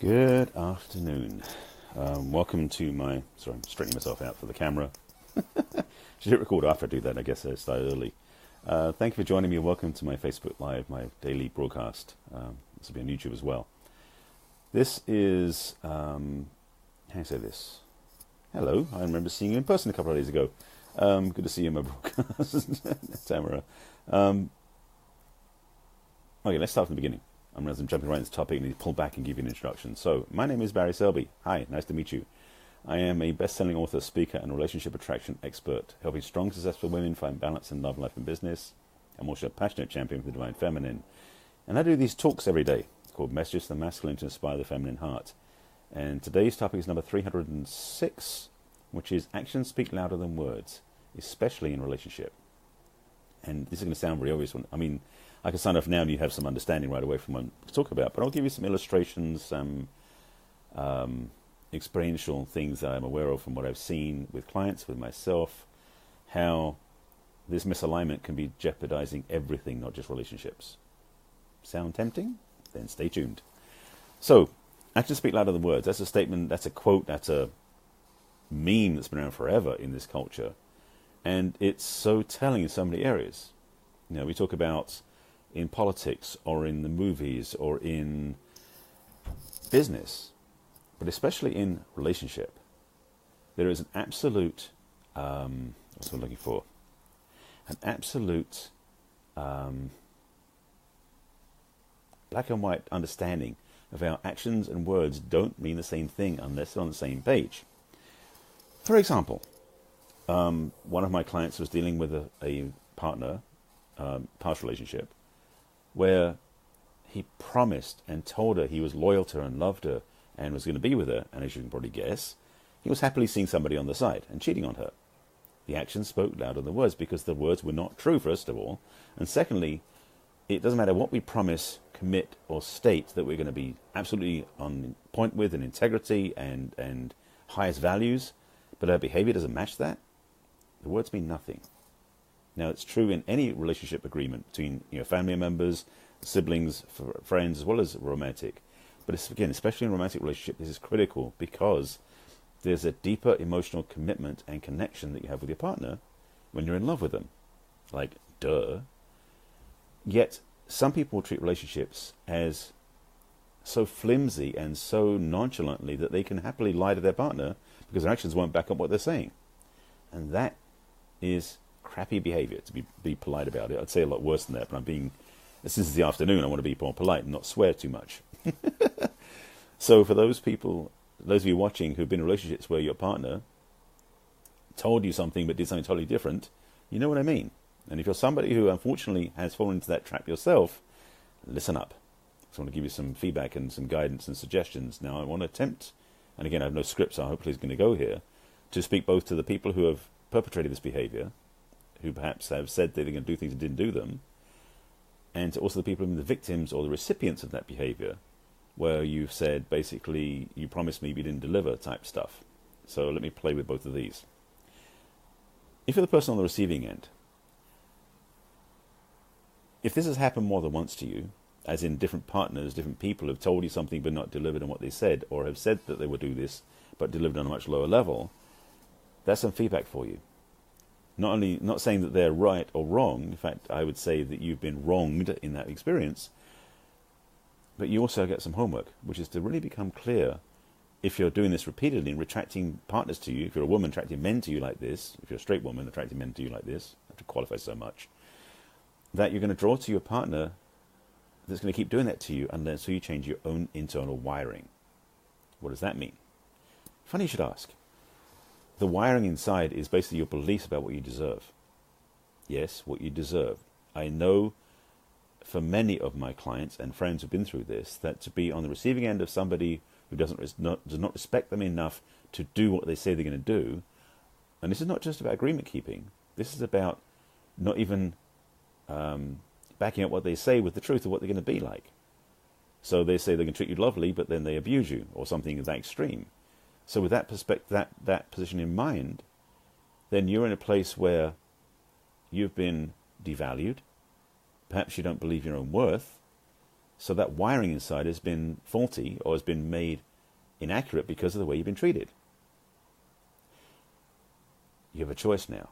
Good afternoon. Welcome to my... Sorry, I'm straightening myself out for the camera. Should hit record after I do that. I guess I start early. Thank you for joining me. Welcome to my Facebook Live, my daily broadcast. This will be on YouTube as well. This is... how do I say this? Hello. I remember seeing you in person a couple of days ago. Good to see you in my broadcast, Tamara. Okay, let's start from the beginning. I'm jumping right into the topic and need to pull back and give you an introduction. So, my name is Barry Selby. Hi, nice to meet you. I am a best-selling author, speaker, and relationship attraction expert, helping strong, successful women find balance in love, life, and business. I'm also a passionate champion for the divine feminine. And I do these talks every day called Messages to the Masculine to Inspire the Feminine Heart. And today's topic is number 306, which is actions speak louder than words, especially in relationship. And this is going to sound very obvious. I mean, I can sign off now and you have some understanding right away from what I'm talking about, but I'll give you some illustrations, some experiential things that I'm aware of from what I've seen with clients, with myself, how this misalignment can be jeopardizing everything, not just relationships. Sound tempting? Then stay tuned. So, actions speak louder than words. That's a statement, that's a quote, that's a meme that's been around forever in this culture. And it's so telling in so many areas. You know, we talk about in politics or in the movies or in business, but especially in relationship, there is an absolute, what's I'm looking for? An absolute black and white understanding of how actions and words don't mean the same thing unless they're on the same page. For example, one of my clients was dealing with a partner, past relationship, where he promised and told her he was loyal to her and loved her and was going to be with her, and as you can probably guess, he was happily seeing somebody on the side and cheating on her. The actions spoke louder than words because the words were not true, first of all, and secondly, it doesn't matter what we promise, commit, or state that we're going to be absolutely on point with in integrity and highest values, but our behavior doesn't match that, the words mean nothing. Now, it's true in any relationship agreement between family members, siblings, friends, as well as romantic. But it's, again, especially in a romantic relationship, this is critical because there's a deeper emotional commitment and connection that you have with your partner when you're in love with them. Like, duh. Yet, some people treat relationships as so flimsy and so nonchalantly that they can happily lie to their partner because their actions won't back up what they're saying. And that is crappy behavior, to be polite about it. I'd say a lot worse than that, but since it's the afternoon, I want to be more polite and not swear too much. So for those people, those of you watching who've been in relationships where your partner told you something but did something totally different, you know what I mean. And if you're somebody who unfortunately has fallen into that trap yourself, listen up. So I want to give you some feedback and some guidance and suggestions. Now I want to attempt, and again I have no script, so hopefully it's going to go here, to speak both to the people who have perpetrated this behavior, who perhaps have said they're going to do things and didn't do them, and also the people who are the victims or the recipients of that behavior, where you've said, basically, you promised me but you didn't deliver type stuff. So let me play with both of these. If you're the person on the receiving end, if this has happened more than once to you, as in different partners, different people have told you something but not delivered on what they said, or have said that they would do this but delivered on a much lower level, that's some feedback for you. Not saying that they're right or wrong. In fact, I would say that you've been wronged in that experience. But you also get some homework, which is to really become clear if you're doing this repeatedly and retracting partners to you, if you're a woman attracting men to you like this, if you're a straight woman attracting men to you like this, I have to qualify so much, that you're going to draw to your partner that's going to keep doing that to you unless you change your own internal wiring. What does that mean? Funny you should ask. The wiring inside is basically your beliefs about what you deserve. Yes, what you deserve. I know for many of my clients and friends who've been through this, that to be on the receiving end of somebody who does not respect them enough to do what they say they're going to do, and this is not just about agreement keeping, this is about not even backing up what they say with the truth of what they're going to be like. So they say they can treat you lovely, but then they abuse you, or something of that extreme. So with that perspective, that position in mind, then you're in a place where you've been devalued. Perhaps you don't believe your own worth. So that wiring inside has been faulty or has been made inaccurate because of the way you've been treated. You have a choice now.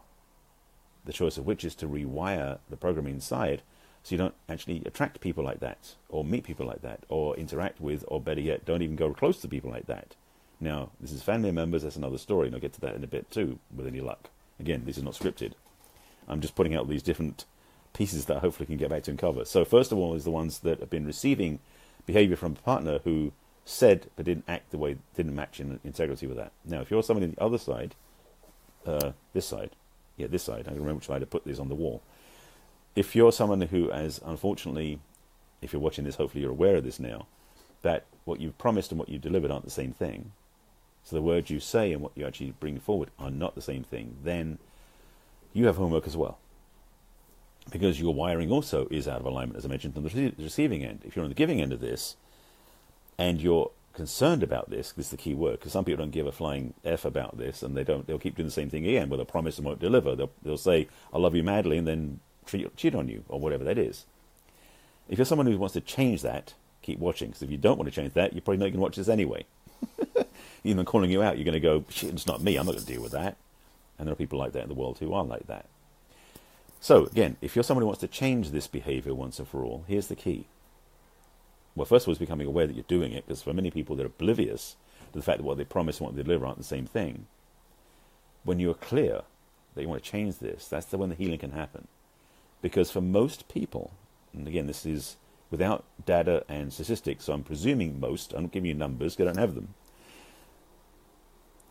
The choice of which is to rewire the programming inside so you don't actually attract people like that, or meet people like that, or interact with, or better yet, don't even go close to people like that. Now, this is family members, that's another story, and I'll get to that in a bit too, with any luck. Again, this is not scripted. I'm just putting out these different pieces that I hopefully can get back to and cover. So first of all is the ones that have been receiving behavior from a partner who said but didn't act the way, didn't match in integrity with that. Now, if you're someone on the other side, this side, I can remember which side I put this on the wall. If you're someone who has, unfortunately, if you're watching this, hopefully you're aware of this now, that what you've promised and what you've delivered aren't the same thing. So the words you say and what you actually bring forward are not the same thing. Then you have homework as well. Because your wiring also is out of alignment, as I mentioned, on the receiving end. If you're on the giving end of this, and you're concerned about this is the key word, because some people don't give a flying F about this, and they'll keep doing the same thing again, where they'll promise and won't deliver. They'll say, I love you madly, and then cheat on you, or whatever that is. If you're someone who wants to change that, keep watching, because if you don't want to change that, you're probably not going to watch this anyway. Even calling you out, you're going to go, shit, it's not me, I'm not going to deal with that. And there are people like that in the world who are like that. So, again, if you're someone who wants to change this behavior once and for all, here's the key. Well, first of all, is becoming aware that you're doing it, because for many people, they're oblivious to the fact that what they promise and what they deliver aren't the same thing. When you're clear that you want to change this, that's when the healing can happen. Because for most people, and again, this is without data and statistics, so I'm presuming most, I'm not giving you numbers because I don't have them,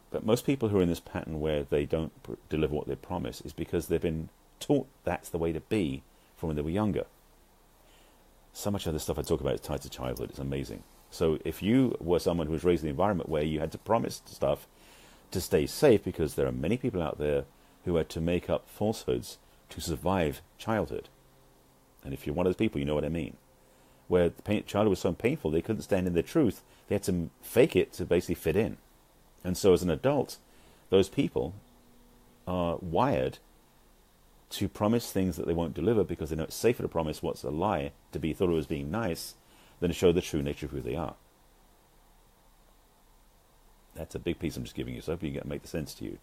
but most people who are in this pattern where they don't deliver what they promise is because they've been taught that's the way to be from when they were younger. So much of the stuff I talk about is tied to childhood. It's amazing. So if you were someone who was raised in an environment where you had to promise stuff to stay safe, because there are many people out there who had to make up falsehoods to survive childhood. And if you're one of those people, you know what I mean. Where the childhood was so painful, they couldn't stand in their truth. They had to fake it to basically fit in. And so as an adult, those people are wired to promise things that they won't deliver, because they know it's safer to promise what's a lie to be thought of as being nice than to show the true nature of who they are. That's a big piece I'm just giving you, so I hope you can make the sense to you.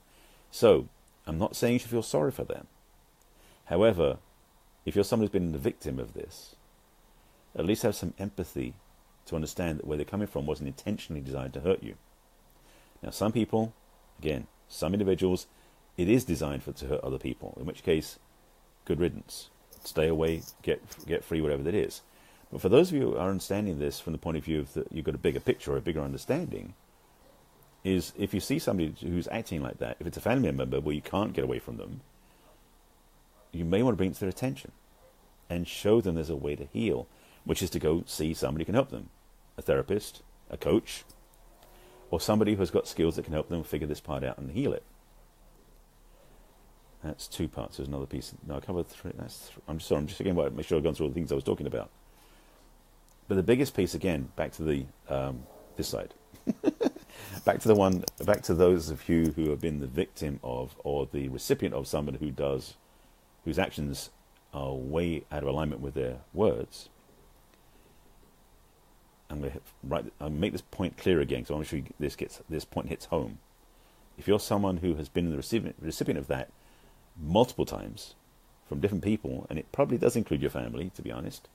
So, I'm not saying you should feel sorry for them. However, if you're someone who's been the victim of this, at least have some empathy to understand that where they're coming from wasn't intentionally designed to hurt you. Now, some people, again, some individuals, it is designed to hurt other people, in which case, good riddance. Stay away, get free, whatever that is. But for those of you who are understanding this from the point of view of that you've got a bigger picture or a bigger understanding, is if you see somebody who's acting like that, if it's a family member where you can't get away from them, you may want to bring it to their attention and show them there's a way to heal, which is to go see somebody who can help them. A therapist, a coach, or somebody who has got skills that can help them figure this part out and heal it. That's two parts. There's another piece. No, I covered three. I'm just sorry. I'm just again want to make sure I've gone through all the things I was talking about. But the biggest piece, again, back to the this side, back to those of you who have been the victim of or the recipient of someone whose actions are way out of alignment with their words. I'm going to make this point clear again, because I want to make sure this point hits home. If you're someone who has been the recipient of that multiple times from different people, and it probably does include your family, to be honest,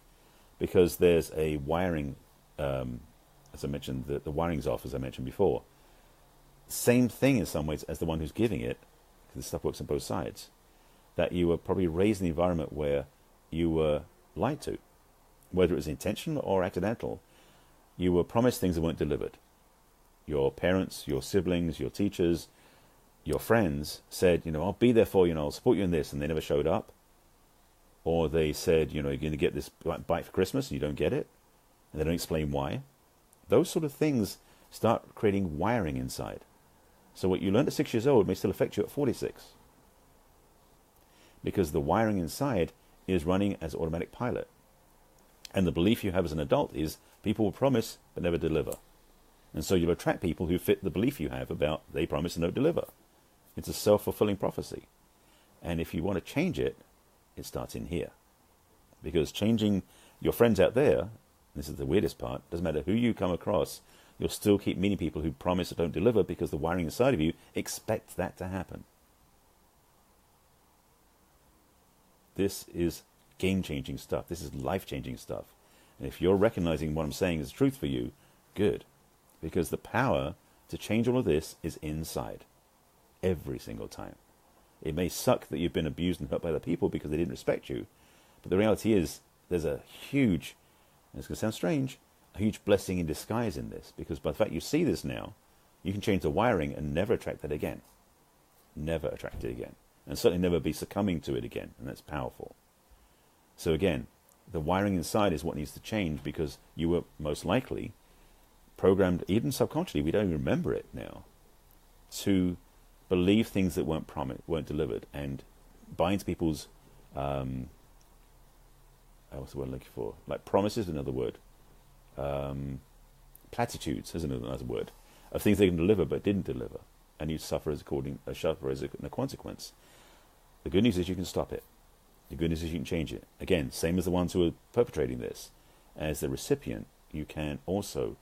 because there's a wiring, as I mentioned, the wiring's off, as I mentioned before. Same thing in some ways as the one who's giving it, because this stuff works on both sides, that you were probably raised in an environment where you were lied to, whether it was intentional or accidental. You were promised things that weren't delivered. Your parents, your siblings, your teachers, your friends said, I'll be there for you and I'll support you in this, and they never showed up. Or they said, you're going to get this bike for Christmas and you don't get it, and they don't explain why. Those sort of things start creating wiring inside. So what you learned at 6 years old may still affect you at 46. Because the wiring inside is running as automatic pilot. And the belief you have as an adult is people will promise but never deliver. And so you'll attract people who fit the belief you have about they promise and don't deliver. It's a self-fulfilling prophecy. And if you want to change it, it starts in here. Because changing your friends out there, this is the weirdest part, doesn't matter who you come across, you'll still keep meeting people who promise but don't deliver because the wiring inside of you expects that to happen. This is game-changing stuff. This is life-changing stuff. And if you're recognizing what I'm saying is the truth for you, good. Because the power to change all of this is inside. Every single time. It may suck that you've been abused and hurt by other people because they didn't respect you. But the reality is, there's a huge, and it's going to sound strange, a huge blessing in disguise in this. Because by the fact you see this now, you can change the wiring and never attract that again. Never attract it again. And certainly never be succumbing to it again. And that's powerful. So again, the wiring inside is what needs to change because you were most likely programmed, even subconsciously, we don't even remember it now, to believe things that weren't weren't delivered, and buy into people's, what's the word I'm looking for? Like promises, another word. Platitudes is another word, of things they can deliver but didn't deliver, and you suffer as a consequence. The good news is you can stop it. The good news is you can change it. Again, same as the ones who are perpetrating this. As the recipient, you can also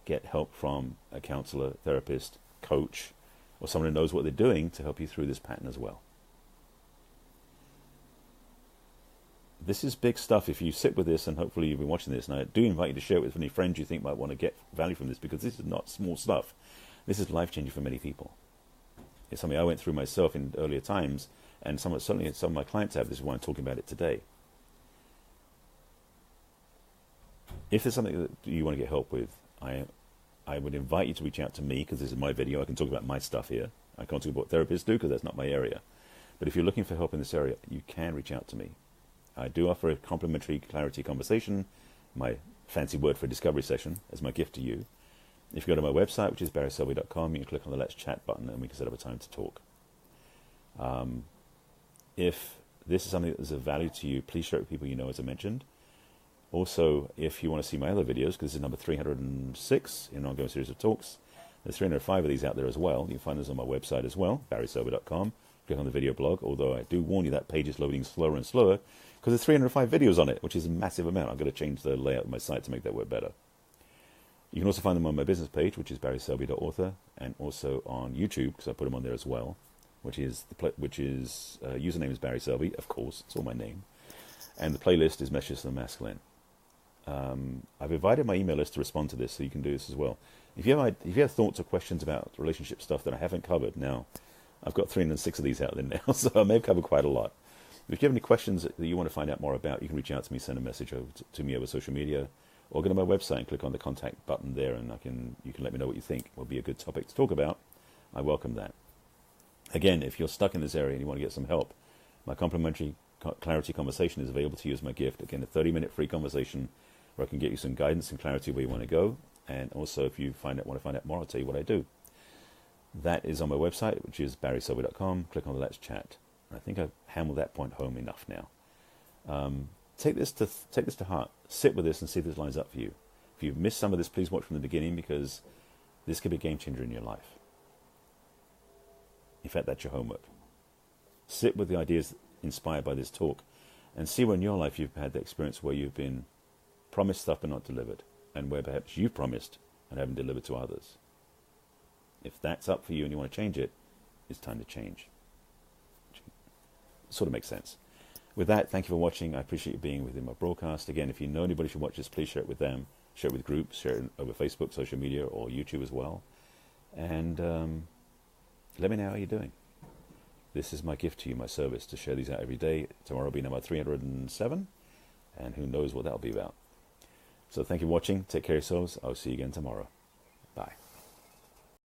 get help from a counselor, therapist, coach, or someone who knows what they're doing to help you through this pattern as well. This is big stuff. If you sit with this, and hopefully you've been watching this, and I do invite you to share it with any friends you think might want to get value from this, because this is not small stuff. This is life-changing for many people. It's something I went through myself in earlier times, and certainly some of my clients have. This is why I'm talking about it today. If there's something that you want to get help with, I would invite you to reach out to me, because this is my video. I can talk about my stuff here. I can't talk about what therapists do because that's not my area. But if you're looking for help in this area, you can reach out to me. I do offer a complimentary clarity conversation, my fancy word for a discovery session, as my gift to you. If you go to my website, which is barryselby.com, you can click on the Let's Chat button and we can set up a time to talk. If this is something that is of value to you, please share it with people you know, as I mentioned. Also, if you want to see my other videos, because this is number 306 in an ongoing series of talks, there's 305 of these out there as well. You can find those on my website as well, barryselby.com. Click on the video blog, although I do warn you that page is loading slower and slower because there's 305 videos on it, which is a massive amount. I've got to change the layout of my site to make that work better. You can also find them on my business page, which is barryselby.author, and also on YouTube, because I put them on there as well, which is username is Barry Selby, of course, it's all my name, and the playlist is Messages of the Masculine. I've invited my email list to respond to this, so you can do this as well. If you have thoughts or questions about relationship stuff that I haven't covered now, I've got 306 of these out there now, so I may have covered quite a lot. If you have any questions that you want to find out more about, you can reach out to me, send a message over to me over social media, or go to my website and click on the contact button there, and you can let me know what you think will be a good topic to talk about. I welcome that. Again, if you're stuck in this area and you want to get some help, my complimentary clarity conversation is available to you as my gift. Again, a 30-minute free conversation where I can get you some guidance and clarity where you want to go. And also, if you want to find out more, I'll tell you what I do. That is on my website, which is barryselby.com. Click on the Let's Chat. I think I've hammered that point home enough now. Take this to heart. Sit with this and see if this lines up for you. If you've missed some of this, please watch from the beginning, because this could be a game changer in your life. In fact, that's your homework. Sit with the ideas inspired by this talk and see where in your life you've had the experience where you've been promised stuff but not delivered, and where perhaps you've promised and haven't delivered to others. If that's up for you and you want to change it, it's time to change. Sort of makes sense. With that, thank you for watching. I appreciate you being within my broadcast. Again, if you know anybody who should watch this, please share it with them. Share it with groups, share it over Facebook, social media, or YouTube as well. And let me know how you're doing. This is my gift to you, my service, to share these out every day. Tomorrow will be number 307, and who knows what that'll be about. So thank you for watching. Take care of yourselves. I'll see you again tomorrow. Bye.